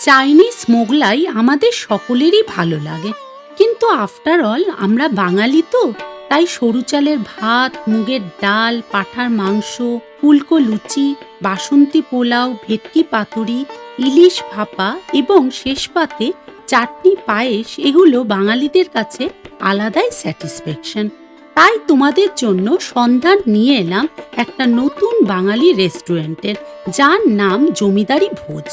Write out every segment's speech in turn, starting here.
Chinese Mughlai আমাদের সকলেরই ভালো লাগে, কিন্তু আফটার অল আমরা বাঙালি তো, তাই সরু চালের ভাত, মুগের ডাল, পাঁঠার মাংস, ফুলকো লুচি, বাসন্তী পোলাও, ভেটকি পাতুরি, ইলিশ ভাপা এবং শেষ পাতে চাটনি, পায়েস এগুলো বাঙালিদের কাছে আলাদাই স্যাটিসফ্যাকশন। তাই তোমাদের জন্য সন্ধান নিয়ে এলাম একটা নতুন বাঙালি রেস্টুরেন্টের, যার নাম জমিদারি ভোজ।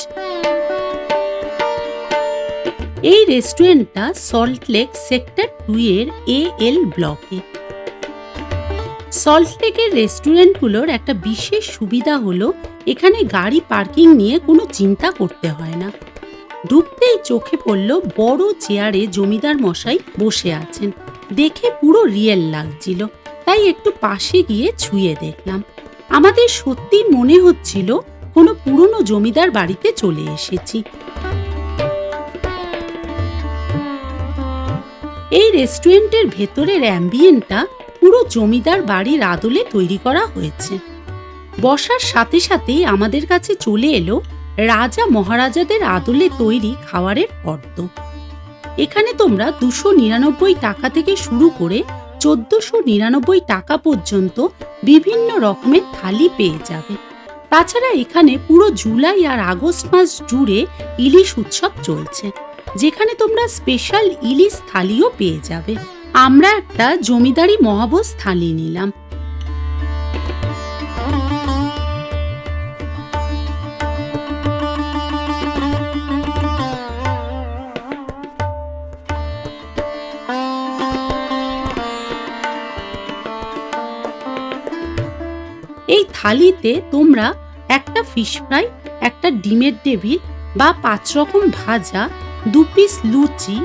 এই রেস্টুরেন্টটা সল্টলেক সেক্টর 2 এর AL ব্লকে। সল্টলেকের রেস্টুরেন্টগুলোর একটা বিশেষ সুবিধা হলো এখানে গাড়ি পার্কিং নিয়ে কোনো চিন্তা করতে হয় না। ঢুকতেই চোখে পড়ল বড় চেয়ারে জমিদার মশাই বসে আছেন, দেখে পুরো রিয়েল লাগছিল, তাই একটু পাশে গিয়ে ছুঁয়ে দেখলাম। আমাদের সত্যি মনে হচ্ছিল কোনো পুরনো জমিদার বাড়িতে চলে এসেছি। এই রেস্টুরেন্টের ভেতরের অ্যাম্বিয়েন্টটা পুরো জমিদার বাড়ির আদলে তৈরি করা হয়েছে। বসার সাথে সাথেই আমাদের কাছে চলে এলো রাজা মহারাজাদের আদলে তৈরি খাবারের ফর্দ। এখানে তোমরা 299 টাকা থেকে শুরু করে 1499 টাকা পর্যন্ত বিভিন্ন রকমের থালি পেয়ে যাবে। তাছাড়া এখানে পুরো জুলাই আর আগস্ট মাস জুড়ে ইলিশ উৎসব চলছে, যেখানে তোমরা স্পেশাল ইলিশ থালিও পেয়ে যাবে। আমরা একটা জমিদারি মহাভোজ থালি নিলাম। এই থালিতে তোমরা একটা ফিশ ফ্রাই, একটা ডিমের ডেভিল বা 5 রকম ভাজা, 2 পিস লুচি,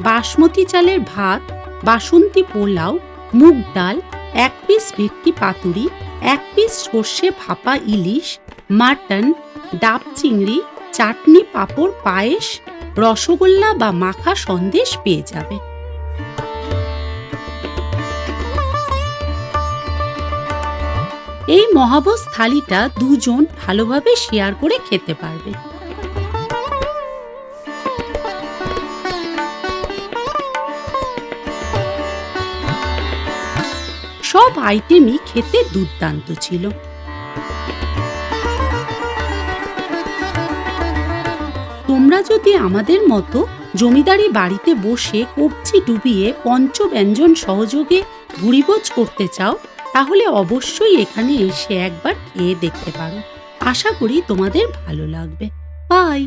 বাসমতি চালের ভাত, বাসন্তী পোলাও, মুগ ডাল, 1 পিস ভেটকি পাতুরি, 1 পিস সর্ষে ভাপা ইলিশ, মাটন, ডাব চিংড়ি, চাটনি, পাঁপড়, পায়েস, রসগোল্লা বা মাখা সন্দেশ পেয়ে যাবে। এই মহাভোজ থালিটা 2 জন ভালোভাবে শেয়ার করে খেতে পারবে। সব আইটেমই খেতে দুর্দান্ত ছিল। তোমরা যদি আমাদের মতো জমিদারি বাড়িতে বসে কবজি ডুবিয়ে পঞ্চব্যঞ্জন সহযোগে ভুরিভোজ করতে চাও, তাহলে অবশ্যই এখানে এসে একবার খেয়ে দেখতে পারো। আশা করি তোমাদের ভালো লাগবে। বাই।